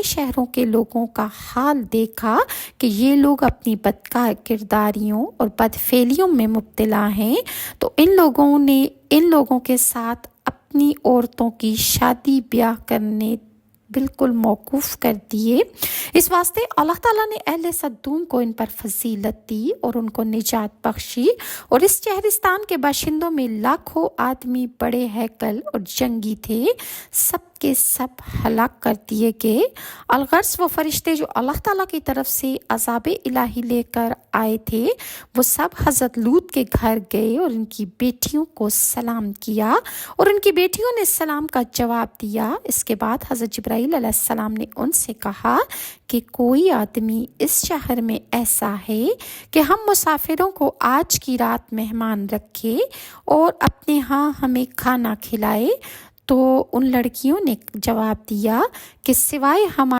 شہروں کے لوگوں کا حال دیکھا کہ یہ لوگ اپنی کرداریوں اور بدفعلیوں میں مبتلا ہیں، تو ان لوگوں کے ساتھ اپنی عورتوں کی شادی بیاہ کرنے بالکل موقوف کر دیے۔ اس واسطے اللہ تعالیٰ نے اہل صدوم کو ان پر فضیلت دی اور ان کو نجات بخشی، اور اس شہرستان کے باشندوں میں لاکھوں آدمی بڑے ہیکل اور جنگی تھے، سب کے سب ہلاک کر دیے گئے۔ الغرض وہ فرشتے جو اللہ تعالیٰ کی طرف سے عذاب الہی لے کر آئے تھے، وہ سب حضرت لوط کے گھر گئے اور ان کی بیٹیوں کو سلام کیا، اور ان کی بیٹیوں نے سلام کا جواب دیا۔ اس کے بعد حضرت جبرائیل علیہ السلام نے ان سے کہا کہ کوئی آدمی اس شہر میں ایسا ہے کہ ہم مسافروں کو آج کی رات مہمان رکھے اور اپنے ہاں ہمیں کھانا کھلائے، تو ان لڑکیوں نے جواب دیا کہ سوائے ہمارے